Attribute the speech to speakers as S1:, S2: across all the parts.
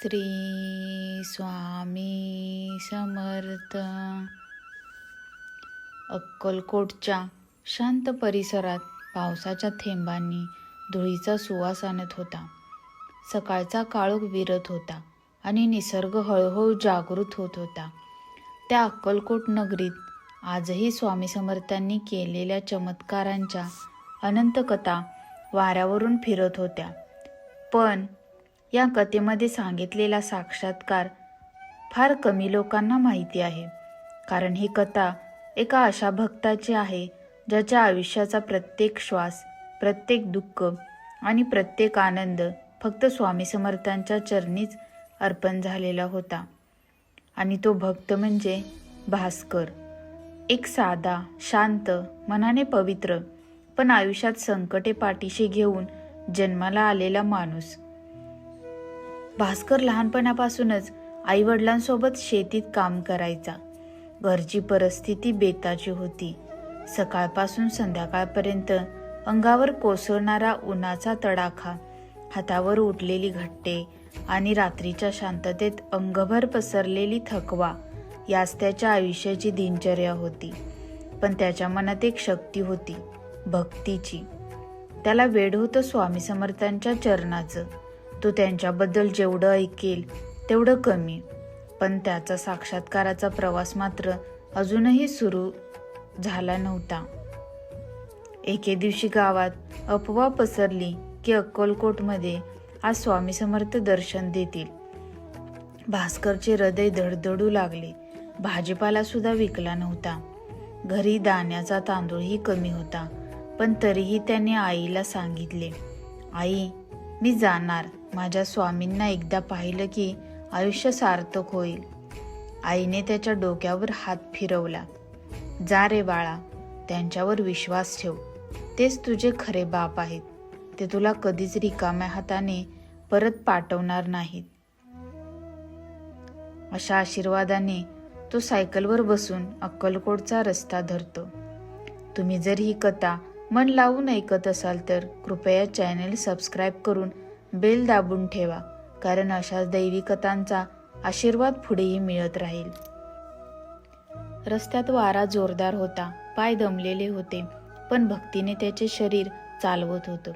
S1: श्री स्वामी समर्थ. अक्कलकोटच्या शांत परिसरात पावसाच्या थेंबांनी धुळीचा सुवास आणत होता. सकाळचा काळोख विरत होता आणि निसर्ग हळूहळू जागृत होत होता. त्या अक्कलकोट नगरीत आजही स्वामी समर्थांनी केलेल्या चमत्कारांच्या अनंत कथा वाऱ्यावरून फिरत होत्या. पण या कथेमध्ये सांगितलेला साक्षात्कार फार कमी लोकांना माहिती आहे. कारण ही कथा एका अशा भक्ताची आहे ज्याच्या आयुष्याचा प्रत्येक श्वास, प्रत्येक दुःख आणि प्रत्येक आनंद फक्त स्वामी समर्थांच्या चरणीच अर्पण झालेला होता. आणि तो भक्त म्हणजे भास्कर. एक साधा, शांत, मनाने पवित्र, पण आयुष्यात संकटे पाठीशी घेऊन जन्माला आलेला माणूस. भास्कर लहानपणापासूनच आईवडिलांसोबत शेतीत काम करायचा. घरची परिस्थिती बेताची होती. सकाळपासून संध्याकाळपर्यंत अंगावर कोसळणारा उन्हाचा तडाखा, हातावर उठलेली घट्टे आणि रात्रीच्या शांततेत अंगभर पसरलेली थकवा याच त्याच्या आयुष्याची दिनचर्या होती. पण त्याच्या मनात एक शक्ती होती, भक्तीची. त्याला वेड होतं स्वामी समर्थांच्या चरणाचं. तो त्यांच्याबद्दल जेवढं ऐकेल तेवढं कमी. पण त्याचा साक्षात्काराचा प्रवास मात्र अजूनही सुरू झाला नव्हता. एके दिवशी गावात अफवा पसरली की अक्कलकोटमध्ये आज स्वामी समर्थ दर्शन देतील. भास्करचे हृदय धडधडू लागले. भाजीपाला सुद्धा विकला नव्हता. घरी दाण्याचा तांदूळही कमी होता. पण तरीही त्याने आईला सांगितले, आई, मी जाणार. माझ्या स्वामींना एकदा पाहिलं की आयुष्य सार्थक होईल. आईने त्याच्या डोक्यावर हात फिरवला. जा रे बाळा, त्यांच्यावर विश्वास ठेव. तेच तुझे खरे बाप आहेत. ते तुला कधीच रिकाम्या हाताने परत पाठवणार नाहीत. अशा आशीर्वादाने तो सायकलवर बसून अक्कलकोटचा रस्ता धरतो. तुम्ही जर ही कथा मन लावून ऐकत असाल तर कृपया चॅनल सबस्क्राईब करून बेल दाबून ठेवा. कारण अशाच दैवी कथांचा आशीर्वाद पुढेही मिळत राहील. रस्त्यात वारा जोरदार होता. पाय दमलेले होते, पण भक्तीने त्याचे शरीर चालवत होतं.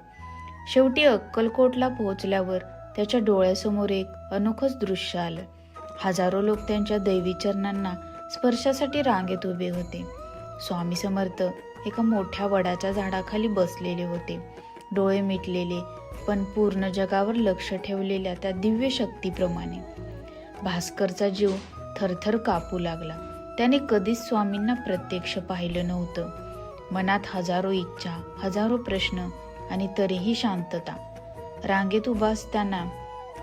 S1: शेवटी अक्कलकोटला पोहोचल्यावर त्याच्या डोळ्यासमोर एक अनोखंच दृश्य आलं. हजारो लोक त्यांच्या दैवी चरणांना स्पर्शासाठी रांगेत उभे होते. स्वामी समर्थ एका मोठ्या वडाच्या झाडाखाली बसलेले होते. डोळे मिटलेले, पण पूर्ण जगावर लक्ष ठेवलेल्या त्या दिव्य शक्तीप्रमाणे. भास्करचा जीव थरथर कापू लागला. त्याने कधीच स्वामींना प्रत्यक्ष पाहिलं नव्हतं. मनात हजारो इच्छा, हजारो प्रश्न आणि तरीही शांतता. रांगेत उभा असताना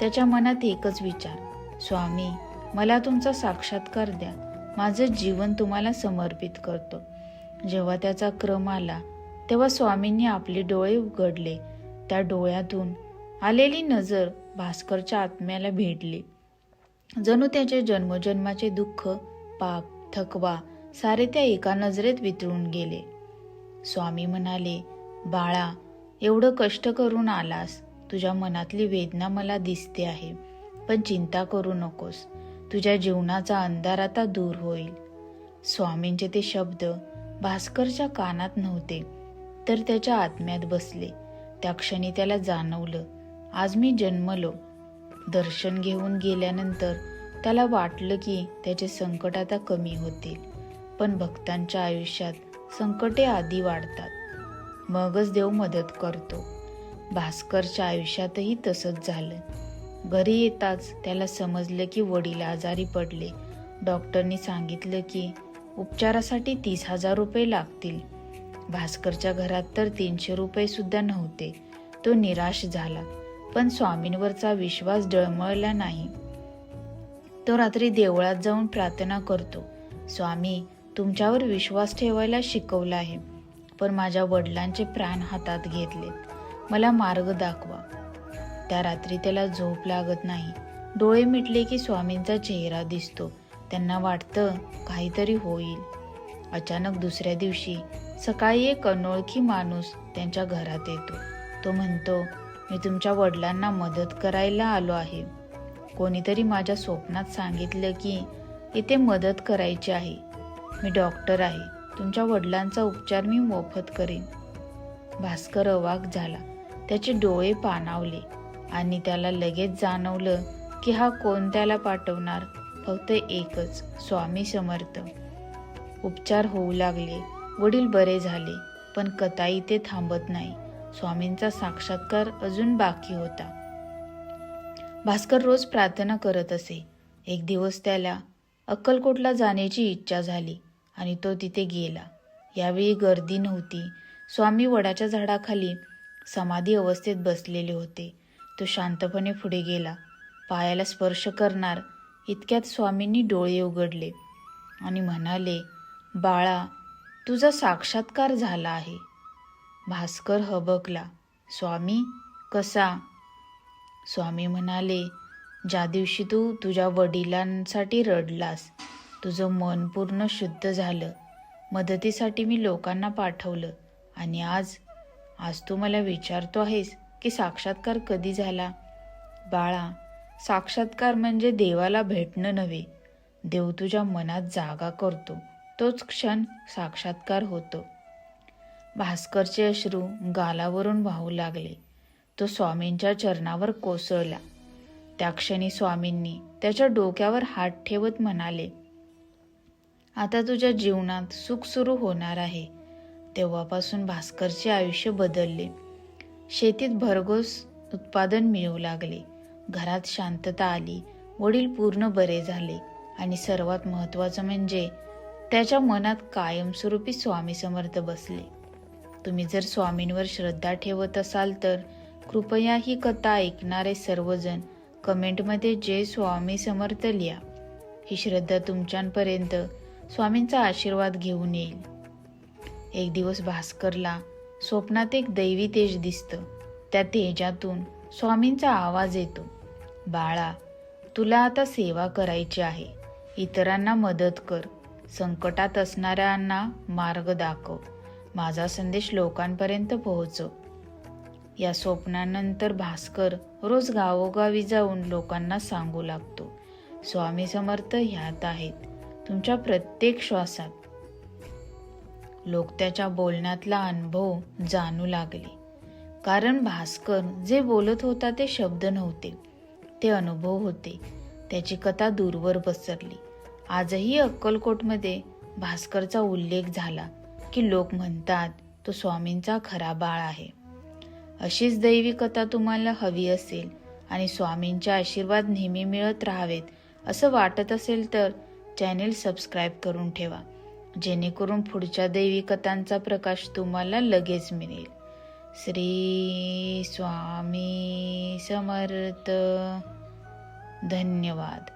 S1: त्याच्या मनात एकच विचार, स्वामी, मला तुमचा साक्षात्कार द्या. माझं जीवन तुम्हाला समर्पित करतो. जेव्हा त्याचा क्रम आला तेव्हा स्वामींनी आपले डोळे उघडले. त्या डोळ्यातून आलेली नजर भास्करच्या आत्म्याला भेटली. जणू त्याचे जन्मजन्माचे दुःख, पाप, थकवा सारे त्या एका नजरेत वितळून गेले. स्वामी म्हणाले, बाळा, एवढं कष्ट करून आलास. तुझ्या मनातली वेदना मला दिसते आहे. पण चिंता करू नकोस. तुझ्या जीवनाचा अंधार आता दूर होईल. स्वामींचे ते शब्द भास्करच्या कानात नव्हते, तर त्याच्या आत्म्यात बसले. त्या क्षणी त्याला जाणवलं, आज मी जन्मलो. दर्शन घेऊन गेल्यानंतर त्याला वाटलं की त्याचे संकट आता कमी होतील. पण भक्तांच्या आयुष्यात संकटे आधी वाढतात, मगच देव मदत करतो. भास्करच्या आयुष्यातही तसंच झालं. घरी येताच त्याला समजलं की वडील आजारी पडले. डॉक्टरनी सांगितलं की उपचारासाठी 30,000 रुपये लागतील. भास्करच्या घरात तर 300 रुपये सुद्धा नव्हते. तो निराश झाला, पण स्वामींवरचा विश्वास डळमळला नाही. तो रात्री देवळात जाऊन प्रार्थना करतो, स्वामी, तुमच्यावर विश्वास ठेवायला शिकवला आहे, पण माझ्या वडिलांचे प्राण हातात घेतलेत. मला मार्ग दाखवा. त्या रात्री त्याला झोप लागत नाही. डोळे मिटले की स्वामींचा चेहरा दिसतो. त्यांना वाटतं काहीतरी होईल. अचानक दुसऱ्या दिवशी सकाळी एक अनोळखी माणूस त्यांच्या घरात येतो. तो म्हणतो, मी तुमच्या वडिलांना मदत करायला आलो आहे. कोणीतरी माझ्या स्वप्नात सांगितलं की इथे मदत करायची आहे. मी डॉक्टर आहे. तुमच्या वडिलांचा उपचार मी मोफत करेन. भास्कर अवाक झाला. त्याचे डोळे पाणावले आणि त्याला लगेच जाणवलं की हा कोण त्याला पाठवणार. फक्त एकच, स्वामी समर्थ. उपचार होऊ लागले. वडील बरे झाले. पण कथा इथे थांबत नाही. स्वामींचा साक्षात्कार अजून बाकी होता. भास्कर रोज प्रार्थना करत असे. एक दिवस त्याला अक्कलकोटला जाण्याची इच्छा झाली आणि तो तिथे गेला. यावेळी गर्दी नव्हती. स्वामी वडाच्या झाडाखाली समाधी अवस्थेत बसलेले होते. तो शांतपणे पुढे गेला. पायाला स्पर्श करणार इतक्यात स्वामींनी डोळे उघडले आणि म्हणाले, बाळा, तुझा साक्षात्कार झाला आहे. भास्कर हबकला. स्वामी, कसा? स्वामी म्हणाले, ज्या दिवशी तू तुझ्या वडिलांसाठी रडलास, तुझं मन पूर्ण शुद्ध झालं. मदतीसाठी मी लोकांना पाठवलं आणि आज तू मला विचारतो आहेस की साक्षात्कार कधी झाला? बाळा, साक्षात्कार म्हणजे देवाला भेटणं नव्हे. देव तुझ्या मनात जागा करतो, तोच क्षण साक्षात्कार होतो. भास्करचे अश्रू गालावरून वाहू लागले. तो स्वामींच्या चरणावर कोसळला. त्या क्षणी स्वामींनी त्याच्या डोक्यावर हात ठेवत म्हणाले, आता तुझ्या जीवनात सुख सुरू होणार आहे. तेव्हापासून भास्करचे आयुष्य बदलले. शेतीत भरघोस उत्पादन मिळू लागले. घरात शांतता आली. वडील पूर्ण बरे झाले आणि सर्वात महत्त्वाचं म्हणजे त्याच्या मनात कायमस्वरूपी स्वामी समर्थ बसले. तुम्ही जर स्वामींवर श्रद्धा ठेवत असाल तर कृपया ही कथा ऐकणारे सर्वजण कमेंटमध्ये जय स्वामी समर्थ लिहा. ही श्रद्धा तुमच्यापर्यंत स्वामींचा आशीर्वाद घेऊन येईल. एक दिवस भास्करला स्वप्नात एक दैवी तेज दिसतं. त्या तेजातून स्वामींचा आवाज येतो, बाळा, तुला आता सेवा करायची आहे. इतरांना मदत कर. संकटात असणाऱ्यांना मार्ग दाखव. माझा संदेश लोकांपर्यंत पोहोचव. या स्वप्नानंतर भास्कर रोज गावोगावी जाऊन लोकांना सांगू लागतो, स्वामी समर्थ ह्यात आहेत, तुमच्या प्रत्येक श्वासात. लोक त्याच्या बोलण्यातला अनुभव जाणू लागले. कारण भास्कर जे बोलत होता ते शब्द नव्हते, ते अनुभव होते. त्याची कथा दूरवर पसरली. आजही अक्कलकोटमध्ये भास्करचा उल्लेख झाला की लोक म्हणतात तो स्वामींचा खरा बाळ आहे. अशीच दैवी कथा तुम्हाला हवी असेल आणि स्वामींचे आशीर्वाद नेहमी मिळत राहावेत असं वाटत असेल तर चॅनेल सबस्क्राईब करून ठेवा, जेणेकरून पुढच्या दैवी कथांचा प्रकाश तुम्हाला लगेच मिळेल. श्री स्वामी समर्थ. धन्यवाद.